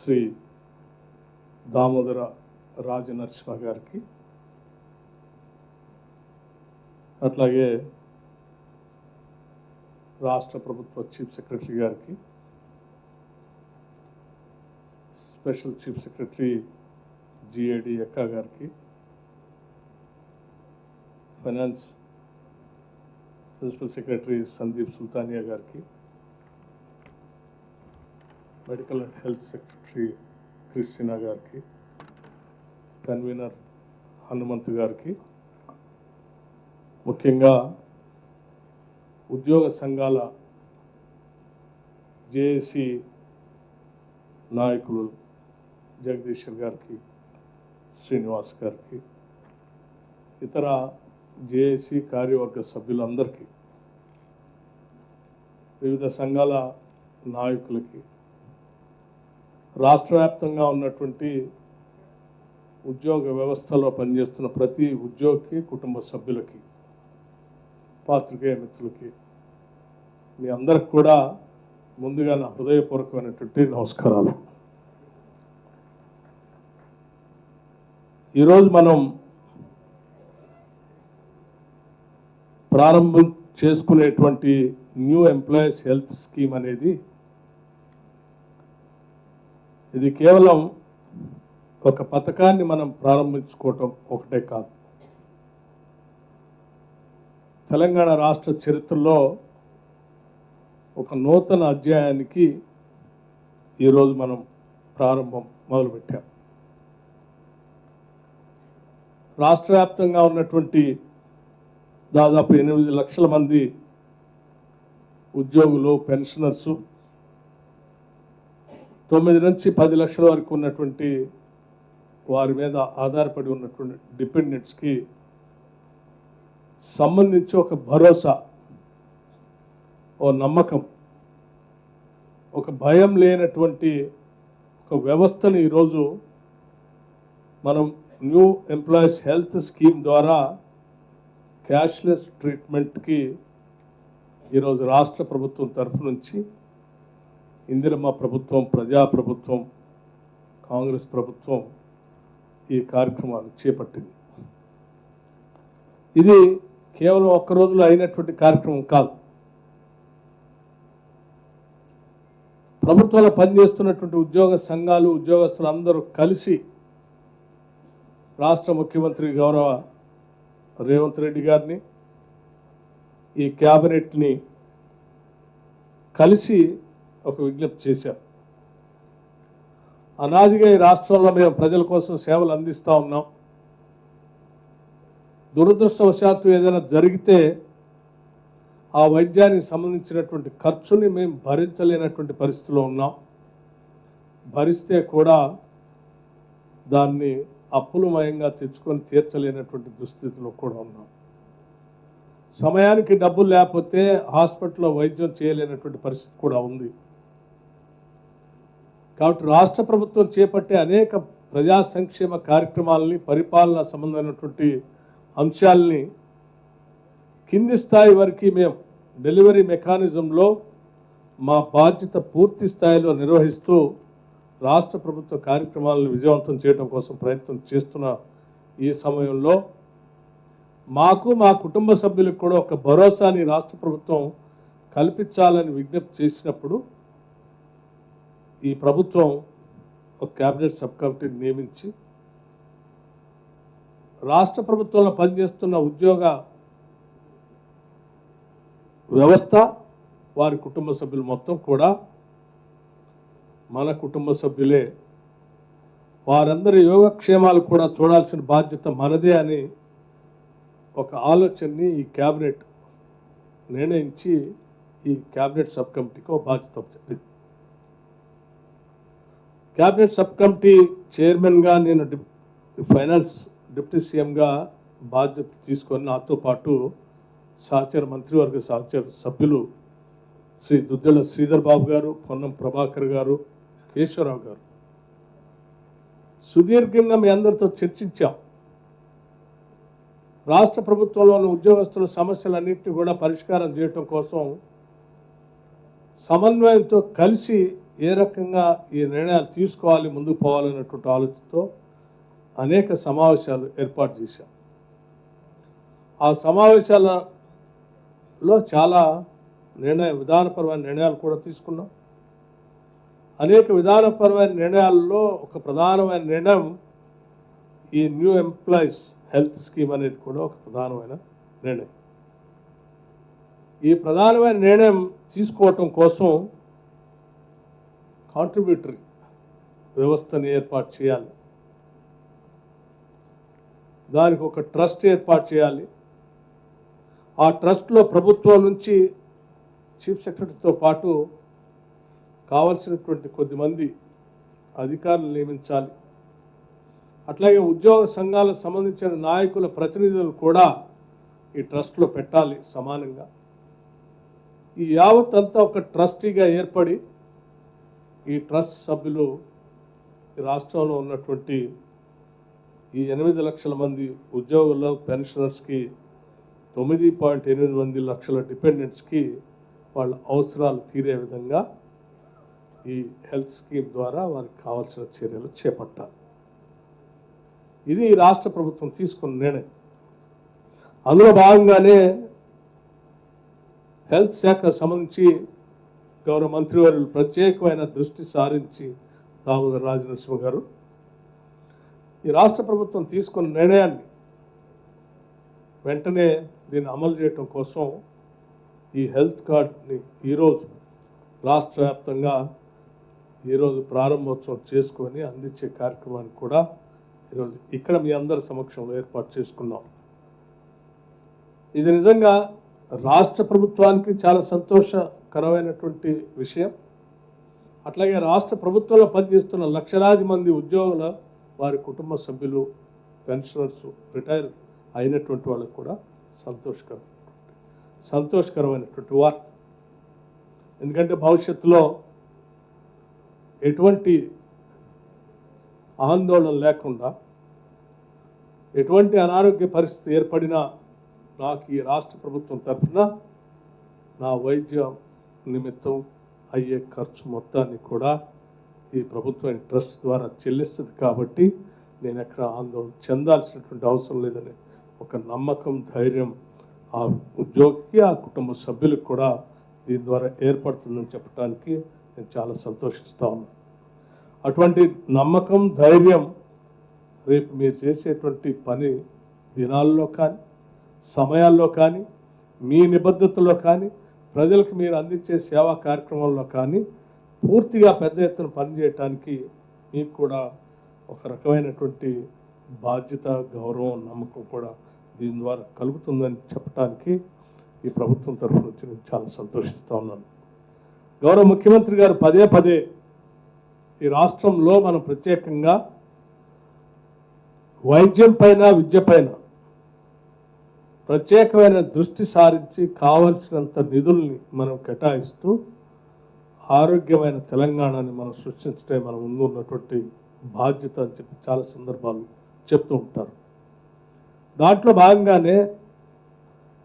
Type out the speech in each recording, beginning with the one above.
శ్రీ దామోదర రాజనరసింహ గారికి, అట్లాగే రాష్ట్ర ప్రభుత్వ చీఫ్ సెక్రటరీ గారికి, special chief secretary GAD Ekka గారికి, finance principal secretary Sandeep Sultania గారికి, medical and health secretary Christina గారికి, కన్వీనర్ హనుమంత్ గారికి, ముఖ్యంగా ఉద్యోగ సంఘాల జేఏసీ నాయకులు జగదీశ్వర్ గారికి, శ్రీనివాస్ గారికి, ఇతర జేఏసీ కార్యవర్గ సభ్యులందరికీ, వివిధ సంఘాల నాయకులకి, రాష్ట్ర వ్యాప్తంగా ఉన్నటువంటి ఉద్యోగ వ్యవస్థలో పనిచేస్తున్న ప్రతి ఉద్యోగికి, కుటుంబ సభ్యులకి, పాత్రికేయ మిత్రులకి, మీ అందరికి కూడా ముందుగా నా హృదయపూర్వకమైనటువంటి నమస్కారాలు. ఈరోజు మనం ప్రారంభం చేసుకునేటువంటి న్యూ ఎంప్లాయీస్ హెల్త్ స్కీమ్ అనేది ఇది కేవలం ఒక పథకాన్ని మనం ప్రారంభించుకోవటం ఒకటే కాదు. తెలంగాణ రాష్ట్ర చరిత్రలో ఒక నూతన అధ్యాయానికి ఈరోజు మనం ప్రారంభం మొదలుపెట్టాం. రాష్ట్ర వ్యాప్తంగా ఉన్నటువంటి దాదాపు 8 లక్షల మంది ఉద్యోగులు, పెన్షనర్సు, 9 నుంచి 10 లక్షల వరకు ఉన్నటువంటి వారి మీద ఆధారపడి ఉన్నటువంటి డిపెండెంట్స్కి సంబంధించి ఒక భరోసా, ఓ నమ్మకం, ఒక భయం లేనటువంటి ఒక వ్యవస్థను ఈరోజు మనం న్యూ ఎంప్లాయీస్ హెల్త్ స్కీమ్ ద్వారా క్యాష్లెస్ ట్రీట్మెంట్కి ఈరోజు రాష్ట్ర ప్రభుత్వం తరఫు నుంచి ఇందిరమ్మ ప్రభుత్వం, ప్రజాప్రభుత్వం, కాంగ్రెస్ ప్రభుత్వం ఈ కార్యక్రమాలు చేపట్టింది. ఇది కేవలం ఒక్క రోజులో అయినటువంటి కార్యక్రమం కాదు. ప్రభుత్వాలు పనిచేస్తున్నటువంటి ఉద్యోగ సంఘాలు, ఉద్యోగస్తులు అందరూ కలిసి రాష్ట్ర ముఖ్యమంత్రి గౌరవ రేవంత్ రెడ్డి గారిని, ఈ క్యాబినెట్ని కలిసి ఒక విజ్ఞప్తి చేశారు. అనాదిగా ఈ రాష్ట్రంలో మేము ప్రజల కోసం సేవలు అందిస్తూ ఉన్నాం. దురదృష్టవశాత్తు ఏదైనా జరిగితే ఆ వైద్యానికి సంబంధించినటువంటి ఖర్చుని మేము భరించలేనటువంటి పరిస్థితిలో ఉన్నాం. భరిస్తే కూడా దాన్ని అప్పులమయంగా తెచ్చుకొని తీర్చలేనటువంటి దుస్థితిలో కూడా ఉన్నాం. సమయానికి డబ్బులు లేకపోతే హాస్పిటల్లో వైద్యం చేయలేనటువంటి పరిస్థితి కూడా ఉంది. కాబట్టి రాష్ట్ర ప్రభుత్వం చేపట్టే అనేక ప్రజా సంక్షేమ కార్యక్రమాలని, పరిపాలన సంబంధమైనటువంటి అంశాలని కింది స్థాయి వరకు మేము డెలివరీ మెకానిజంలో మా బాధ్యత పూర్తి స్థాయిలో నిర్వహిస్తూ రాష్ట్ర ప్రభుత్వ కార్యక్రమాలను విజయవంతం చేయడం కోసం ప్రయత్నం చేస్తున్న ఈ సమయంలో మాకు, మా కుటుంబ సభ్యులకు కూడా ఒక భరోసాని రాష్ట్ర ప్రభుత్వం కల్పించాలని విజ్ఞప్తి చేసినప్పుడు ఈ ప్రభుత్వం ఒక క్యాబినెట్ సబ్ కమిటీని నియమించి రాష్ట్ర ప్రభుత్వంలో పనిచేస్తున్న ఉద్యోగ వ్యవస్థ, వారి కుటుంబ సభ్యులు మొత్తం కూడా మన కుటుంబ సభ్యులే, వారందరి యోగక్షేమాలు కూడా చూడాల్సిన బాధ్యత మనదే అని ఒక ఆలోచనని ఈ క్యాబినెట్ నిర్ణయించి ఈ క్యాబినెట్ సబ్ కమిటీకి ఒక బాధ్యత చెప్పింది. క్యాబినెట్ సబ్ కమిటీ చైర్మన్గా నేను ఫైనాన్స్ డిప్యూటీ సీఎంగా బాధ్యత తీసుకొని నాతో పాటు సహచర మంత్రివర్గ సహచర సభ్యులు శ్రీ దుద్దెల శ్రీధర్ బాబు గారు, పొన్నం ప్రభాకర్ గారు, కేశవరావు గారు సుదీర్ఘంగా మీ అందరితో చర్చించాం. రాష్ట్ర ప్రభుత్వంలోని ఉద్యోగస్తుల సమస్యలన్నింటినీ కూడా పరిష్కారం చేయటం కోసం సమన్వయంతో కలిసి ఏ రకంగా ఈ నిర్ణయాలు తీసుకోవాలి, ముందుకు పోవాలనేటువంటి ఆలోచనతో అనేక సమావేశాలు ఏర్పాటు చేశాం. ఆ సమావేశాలలో చాలా విధానపరమైన నిర్ణయాలు కూడా తీసుకున్నాం. అనేక విధానపరమైన నిర్ణయాల్లో ఒక ప్రధానమైన నిర్ణయం ఈ న్యూ ఎంప్లాయీస్ హెల్త్ స్కీమ్ అనేది కూడా ఒక ప్రధానమైన నిర్ణయం. ఈ ప్రధానమైన నిర్ణయం తీసుకోవటం కోసం కాంట్రిబ్యూటరీ వ్యవస్థని ఏర్పాటు చేయాలి, దానికి ఒక ట్రస్ట్ ఏర్పాటు చేయాలి. ఆ ట్రస్ట్లో ప్రభుత్వం నుంచి చీఫ్ సెక్రటరీతో పాటు కావలసినటువంటి కొద్దిమంది అధికారులు నియమించాలి. అట్లాగే ఉద్యోగ సంఘాలకు సంబంధించిన నాయకుల ప్రతినిధులు కూడా ఈ ట్రస్ట్లో పెట్టాలి సమానంగా. ఈ యావత్ అంతా ఒక ట్రస్టీగా ఏర్పడి ఈ ట్రస్ట్ సభ్యులు ఈ రాష్ట్రంలో ఉన్నటువంటి ఈ 8 లక్షల మంది ఉద్యోగుల్లో పెన్షనర్స్కి 9.8 లక్షల డిపెండెంట్స్కి వాళ్ళ అవసరాలు తీరే విధంగా ఈ హెల్త్ స్కీమ్ ద్వారా వారికి కావాల్సిన చర్యలు చేపట్టాలి. ఇది రాష్ట్ర ప్రభుత్వం తీసుకున్న నిర్ణయం. అందులో భాగంగానే హెల్త్ శాఖకు సంబంధించి గౌరవ మంత్రివర్యులు ప్రత్యేకమైన దృష్టి సారించి దామోదర రాజనరసింహ గారు ఈ రాష్ట్ర ప్రభుత్వం తీసుకున్న నిర్ణయాన్ని వెంటనే దీన్ని అమలు చేయటం కోసం ఈ హెల్త్ కార్డ్ని ఈరోజు రాష్ట్ర వ్యాప్తంగా ఈరోజు ప్రారంభోత్సవం చేసుకొని అందించే కార్యక్రమాన్ని కూడా ఈరోజు ఇక్కడ మీ అందరి సమక్షంలో ఏర్పాటు చేసుకున్నాం. ఇది నిజంగా రాష్ట్ర ప్రభుత్వానికి చాలా సంతోషకరమైనటువంటి విషయం. అట్లాగే రాష్ట్ర ప్రభుత్వంలో పనిచేస్తున్న లక్షలాది మంది ఉద్యోగుల వారి కుటుంబ సభ్యులు, పెన్షనర్స్, రిటైర్ అయినటువంటి వాళ్ళకు కూడా సంతోషకరమైనటువంటి వార్త. ఎందుకంటే భవిష్యత్తులో ఎటువంటి ఆందోళన లేకుండా, ఎటువంటి అనారోగ్య పరిస్థితి ఏర్పడినా నాకు ఈ రాష్ట్ర ప్రభుత్వం తరఫున నా వైద్య నిమిత్తం అయ్యే ఖర్చు మొత్తాన్ని కూడా ఈ ప్రభుత్వం ట్రస్ట్ ద్వారా చెల్లిస్తుంది. కాబట్టి నేను ఎక్కడ ఆందోళన చెందాల్సినటువంటి అవసరం లేదని ఒక నమ్మకం, ధైర్యం ఆ ఉద్యోగికి, ఆ కుటుంబ సభ్యులకు కూడా దీని ద్వారా ఏర్పడుతుందని చెప్పడానికి నేను చాలా సంతోషిస్తా ఉన్నాను. అటువంటి నమ్మకం, ధైర్యం రేపు మీరు చేసేటువంటి పని దినాల్లో కానీ, సమయాల్లో కానీ, మీ నిబద్ధతలో కానీ, ప్రజలకు మీరు అందించే సేవా కార్యక్రమాల్లో కానీ పూర్తిగా పెద్ద ఎత్తున పనిచేయటానికి మీకు కూడా ఒక రకమైనటువంటి బాధ్యత, గౌరవం, నమ్మకం కూడా దీని ద్వారా కలుగుతుందని చెప్పడానికి ఈ ప్రభుత్వం తరఫు నుంచి నేను చాలా సంతోషిస్తూ ఉన్నాను. గౌరవ ముఖ్యమంత్రి గారు పదే పదే ఈ రాష్ట్రంలో మనం ప్రత్యేకంగా వైద్యం పైన, విద్య పైన ప్రత్యేకమైన దృష్టి సారించి కావలసినంత నిధుల్ని మనం కేటాయిస్తూ ఆరోగ్యమైన తెలంగాణని మనం సృష్టించడమే మన ముందు ఉన్నటువంటి బాధ్యత అని చెప్పి చాలా సందర్భాలు చెప్తూ ఉంటారు. దాంట్లో భాగంగానే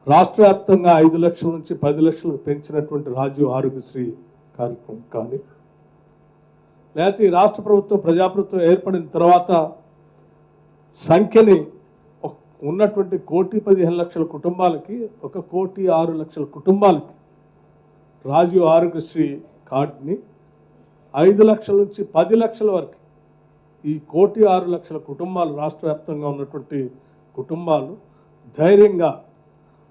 రాష్ట్ర వ్యాప్తంగా 5 లక్షల నుంచి 10 లక్షలకు పెంచినటువంటి రాజీవ్ ఆరోగ్యశ్రీ కార్యక్రమం కానీ, లేకపోతే ఈ రాష్ట్ర ప్రభుత్వం ప్రజాప్రభుత్వం ఏర్పడిన తర్వాత సంఖ్యని ఉన్నటువంటి 1,15,00,000 కుటుంబాలకి 1,06,00,000 కుటుంబాలకి రాజీవ్ ఆరోగ్యశ్రీ కార్డుని 5 లక్షల నుంచి 10 లక్షల వరకు ఈ 1,06,00,000 కుటుంబాలు, రాష్ట్ర వ్యాప్తంగా ఉన్నటువంటి కుటుంబాలు ధైర్యంగా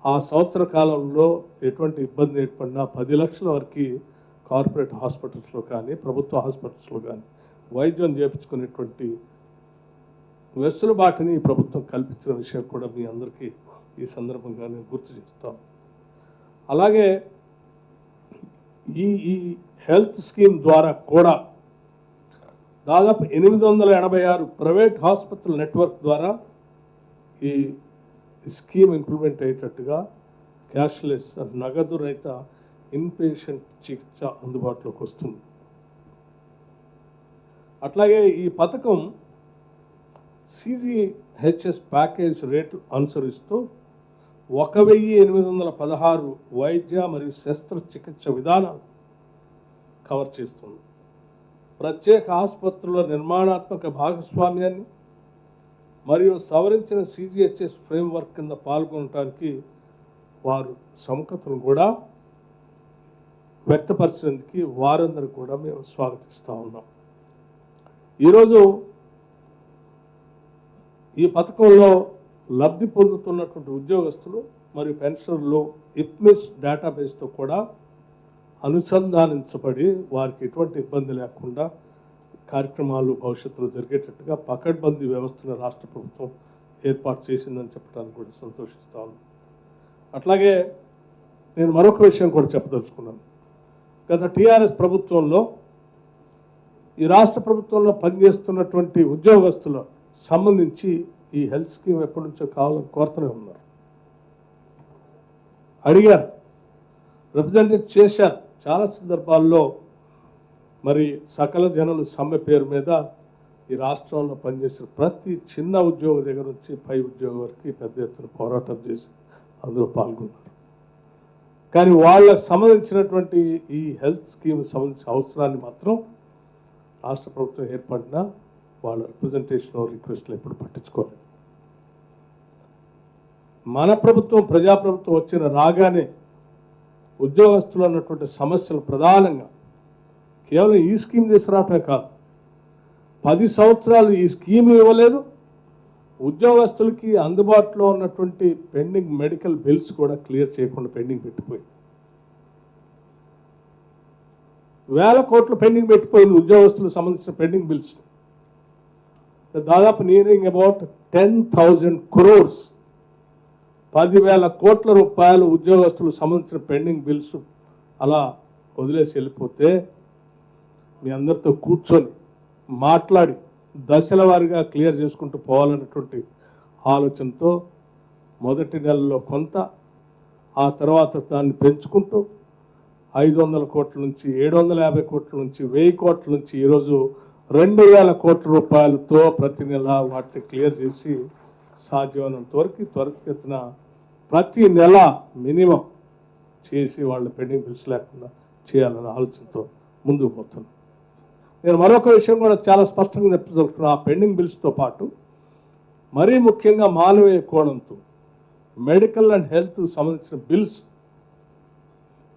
ఆ సంవత్సర కాలంలో ఎటువంటి ఇబ్బంది ఏర్పడినా 10 లక్షల వరకు కార్పొరేట్ హాస్పిటల్స్లో కానీ, ప్రభుత్వ హాస్పిటల్స్లో కానీ వైద్యం చేయించుకునేటువంటి వెసులుబాటుని ఈ ప్రభుత్వం కల్పించిన విషయం కూడా మీ అందరికీ ఈ సందర్భంగా నేను గుర్తు చేస్తాను. అలాగే ఈ హెల్త్ స్కీమ్ ద్వారా కూడా దాదాపు 886 ప్రైవేట్ హాస్పిటల్ నెట్వర్క్ ద్వారా ఈ స్కీమ్ ఇంప్లిమెంట్ అయ్యేటట్టుగా క్యాష్లెస్, నగదు రహిత ఇన్పేషెంట్ చికిత్స అందుబాటులోకి వస్తుంది. అట్లాగే ఈ పథకం CGHS ప్యాకేజ్ రేట్లు అనుసరిస్తూ 1,816 వైద్య మరియు శస్త్రచికిత్స విధానాలు కవర్ చేస్తుంది. ప్రత్యేక ఆసుపత్రుల నిర్మాణాత్మక భాగస్వామ్యాన్ని మరియు సవరించిన సిజిహెచ్ఎస్ ఫ్రేమ్వర్క్ కింద పాల్గొనడానికి వారు సముఖతను కూడా వ్యక్తపరిచినందుకు వారందరూ కూడా మేము స్వాగతిస్తూ ఉన్నాం. ఈరోజు ఈ పథకంలో లబ్ధి పొందుతున్నటువంటి ఉద్యోగస్తులు మరియు పెన్షనర్లు ఇప్మిస్ డేటాబేస్తో కూడా అనుసంధానించబడి వారికి ఎటువంటి ఇబ్బంది లేకుండా కార్యక్రమాలు భవిష్యత్తులో జరిగేటట్టుగా పకడ్బందీ వ్యవస్థను రాష్ట్ర ప్రభుత్వం ఏర్పాటు చేసిందని చెప్పడానికి కూడా సంతోషిస్తా ఉన్నాను. అట్లాగే నేను మరొక విషయం కూడా చెప్పదలుచుకున్నాను. గత టీఆర్ఎస్ ప్రభుత్వంలో ఈ రాష్ట్ర ప్రభుత్వంలో పనిచేస్తున్నటువంటి ఉద్యోగస్తుల సంబంధించి ఈ హెల్త్ స్కీమ్ ఎప్పటి నుంచో కావాలని కోరుతూనే ఉన్నారు, అడిగారు, రిప్రజెంటేట్ చేశారు. చాలా సందర్భాల్లో మరి సకల జనులు సమ్మె పేరు మీద ఈ రాష్ట్రంలో పనిచేసిన ప్రతి చిన్న ఉద్యోగం దగ్గర నుంచి పై ఉద్యోగం వరకు పెద్ద ఎత్తున పోరాటం చేసి అందులో పాల్గొన్నారు. కానీ వాళ్ళకు సంబంధించినటువంటి ఈ హెల్త్ స్కీమ్ సంబంధించిన అవసరాన్ని మాత్రం రాష్ట్ర ప్రభుత్వం ఏర్పడిన వాళ్ళ రిప్రజెంటేషన్ రిక్వెస్ట్లు ఎప్పుడు పట్టించుకోలేదు. మన ప్రభుత్వం ప్రజాప్రభుత్వం వచ్చిన రాగానే ఉద్యోగస్తులు అన్నటువంటి సమస్యలు ప్రధానంగా కేవలం ఈ స్కీమ్ తీసుకురావటమే కాదు, 10 సంవత్సరాలు ఈ స్కీమ్ ఇవ్వలేదు. ఉద్యోగస్తులకి అందుబాటులో ఉన్నటువంటి పెండింగ్ మెడికల్ బిల్స్ కూడా క్లియర్ చేయకుండా పెండింగ్ పెట్టిపోయింది. వేల కోట్లు పెండింగ్ పెట్టిపోయింది ఉద్యోగస్తులకు సంబంధించిన పెండింగ్ బిల్స్, దాదాపు నియరింగ్ అబౌట్ 10,000 crores, 10,000 కోట్ల రూపాయలు ఉద్యోగస్తులకు సంబంధించిన పెండింగ్ బిల్స్ అలా వదిలేసి వెళ్ళిపోతే మీ అందరితో కూర్చొని మాట్లాడి దశల వారీగా క్లియర్ చేసుకుంటూ పోవాలన్నటువంటి ఆలోచనతో మొదటి నెలలో కొంత, ఆ తర్వాత దాన్ని పెంచుకుంటూ 500 కోట్ల నుంచి 750 కోట్ల నుంచి 1000 కోట్ల నుంచి ఈరోజు 2,000 కోట్ల రూపాయలతో ప్రతి నెల వాటిని క్లియర్ చేసి సాధ్యమైనంత వరకు త్వరితగతిన ప్రతి నెల మినిమం చేసి వాళ్ళ పెండింగ్ బిల్స్ లేకుండా చేయాలన్న ఆలోచనతో ముందుకు పోతున్నాం. నేను మరొక విషయం కూడా చాలా స్పష్టంగా చెప్పదలుచుకున్నాను. ఆ పెండింగ్ బిల్స్తో పాటు మరీ ముఖ్యంగా మానవీయ కోణంతో మెడికల్ అండ్ హెల్త్ సంబంధించిన బిల్స్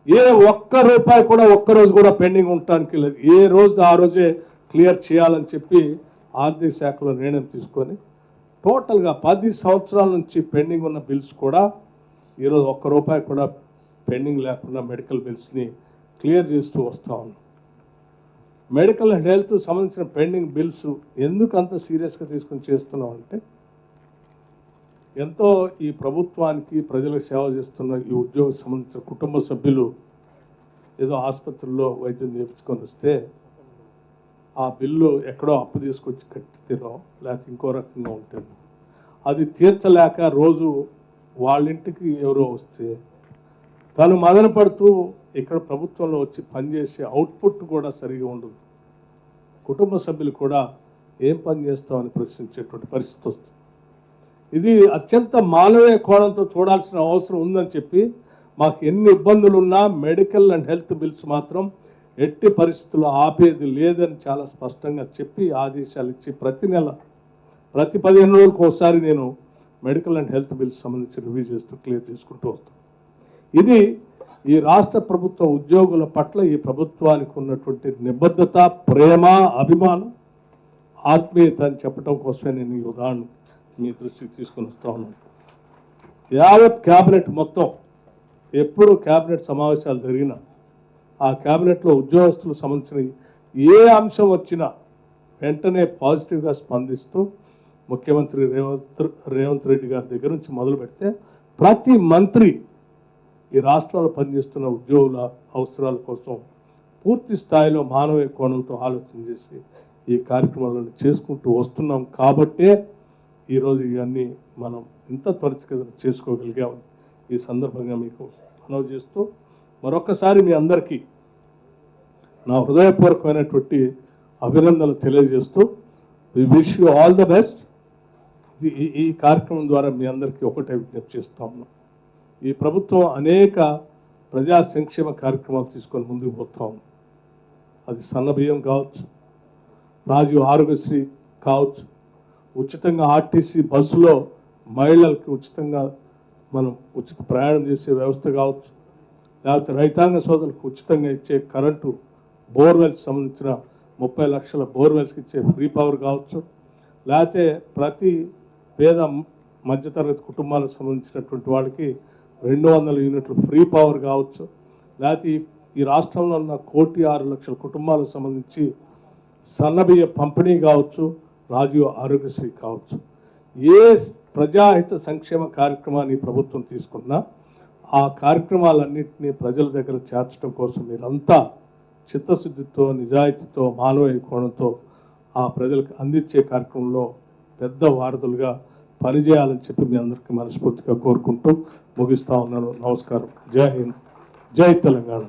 ఏ ఒక్క రూపాయి కూడా ఒక్కరోజు కూడా పెండింగ్ ఉండటానికి లేదు. ఏ రోజు ఆ రోజే క్లియర్ చేయాలని చెప్పి ఆర్థిక శాఖలో నిర్ణయం తీసుకొని టోటల్గా 10 సంవత్సరాల నుంచి పెండింగ్ ఉన్న బిల్స్ కూడా ఈరోజు ఒక్క రూపాయి కూడా పెండింగ్ లేకుండా మెడికల్ బిల్స్ని క్లియర్ చేస్తూ వస్తూ ఉన్నాం. మెడికల్ అండ్ హెల్త్ సంబంధించిన పెండింగ్ బిల్స్ ఎందుకు అంత సీరియస్గా తీసుకొని చేస్తున్నాం అంటే, ఎంతో ఈ ప్రభుత్వానికి ప్రజలకు సేవ చేస్తున్న ఈ ఉద్యోగం సంబంధించిన కుటుంబ సభ్యులు ఏదో ఆసుపత్రుల్లో వైద్యం చేయించుకొని వస్తే ఆ బిల్లు ఎక్కడో అప్పు తీసుకొచ్చి కట్టితేనో లేకపోతే ఇంకో రకంగా ఉంటుంది, అది తీర్చలేక రోజు వాళ్ళింటికి ఎవరో వస్తే తను మదన పడుతూ ఇక్కడ ప్రభుత్వంలో వచ్చి పనిచేసే అవుట్పుట్ కూడా సరిగా ఉండదు. కుటుంబ సభ్యులు కూడా ఏం పని చేస్తామని ప్రశ్నించేటువంటి పరిస్థితి వస్తుంది. ఇది అత్యంత మానవీయ కోణంతో చూడాల్సిన అవసరం ఉందని చెప్పి మాకు ఎన్ని ఇబ్బందులు ఉన్నా మెడికల్ అండ్ హెల్త్ బిల్స్ మాత్రం ఎట్టి పరిస్థితుల్లో ఆపేది లేదని చాలా స్పష్టంగా చెప్పి ఆదేశాలు ఇచ్చి ప్రతి నెల ప్రతి 15 రోజులకు ఒకసారి నేను మెడికల్ అండ్ హెల్త్ బిల్స్ సంబంధించి రివ్యూ చేస్తూ క్లియర్ చేసుకుంటూ వస్తాను. ఇది ఈ రాష్ట్ర ప్రభుత్వ ఉద్యోగుల పట్ల ఈ ప్రభుత్వానికి ఉన్నటువంటి నిబద్ధత, ప్రేమ, అభిమానం, ఆత్మీయత అని చెప్పడం కోసమే నేను ఈ ఉదాహరణ మీ దృష్టికి తీసుకొని వస్తూ ఉన్నాను. యావత్ క్యాబినెట్ మొత్తం ఎప్పుడు క్యాబినెట్ సమావేశాలు జరిగినా ఆ క్యాబినెట్లో ఉద్యోగస్తులకు సంబంధించిన ఏ అంశం వచ్చినా వెంటనే పాజిటివ్గా స్పందిస్తూ ముఖ్యమంత్రి రేవంత్ రెడ్డి గారి దగ్గర నుంచి మొదలు పెడితే ప్రతి మంత్రి ఈ రాష్ట్రంలో పనిచేస్తున్న ఉద్యోగుల అవసరాల కోసం పూర్తి స్థాయిలో మానవీయ కోణంతో ఆలోచన చేసి ఈ కార్యక్రమాలను చేసుకుంటూ వస్తున్నాం. కాబట్టే ఈరోజు ఇవన్నీ మనం ఇంత త్వరితగతిన చేసుకోగలిగామని ఈ సందర్భంగా మీకు మనవి చేస్తూ మరొకసారి మీ అందరికీ నా హృదయపూర్వకమైనటువంటి అభినందనలు తెలియజేస్తూ we wish you all the best. ఈ కార్యక్రమం ద్వారా మీ అందరికీ ఒకటే విజ్ఞప్తి చేస్తా ఉన్నాం. ఈ ప్రభుత్వం అనేక ప్రజా సంక్షేమ కార్యక్రమాలు తీసుకొని ముందుకు పోతా ఉంది. అది సన్న బియ్యం కావచ్చు, రాజీవ్ ఆరోగ్యశ్రీ కావచ్చు, ఉచితంగా ఆర్టీసీ బస్సులో మహిళలకి ఉచితంగా మనం ఉచిత ప్రయాణం చేసే వ్యవస్థ కావచ్చు, లేకపోతే రైతాంగ సోదరులకు ఉచితంగా ఇచ్చే కరెంటు బోర్వెల్స్ సంబంధించిన 30 లక్షల బోర్వెల్స్కి ఇచ్చే ఫ్రీ పవర్ కావచ్చు, లేకపోతే ప్రతి పేద మధ్యతరగతి కుటుంబాలకు సంబంధించినటువంటి వాళ్ళకి 200 యూనిట్లు ఫ్రీ పవర్ కావచ్చు, లేకపోతే ఈ రాష్ట్రంలో ఉన్న 1,06,00,000 కుటుంబాలకు సంబంధించి సన్నబియ్య పంపిణీ కావచ్చు, రాజీవ్ ఆరోగ్యశ్రీ కావచ్చు. ఏ ప్రజాహిత సంక్షేమ కార్యక్రమాన్ని ప్రభుత్వం తీసుకున్నా ఆ కార్యక్రమాలన్నింటినీ ప్రజల దగ్గర చేర్చడం కోసం మీరంతా చిత్తశుద్ధితో, నిజాయితీతో, మానవీయ కోణంతో ఆ ప్రజలకు అందించే కార్యక్రమంలో పెద్ద వారధులుగా పనిచేయాలని చెప్పి మీ అందరికీ మనస్ఫూర్తిగా కోరుకుంటూ ముగిస్తా ఉన్నాను. నమస్కారం. జై హింద్, జై తెలంగాణ.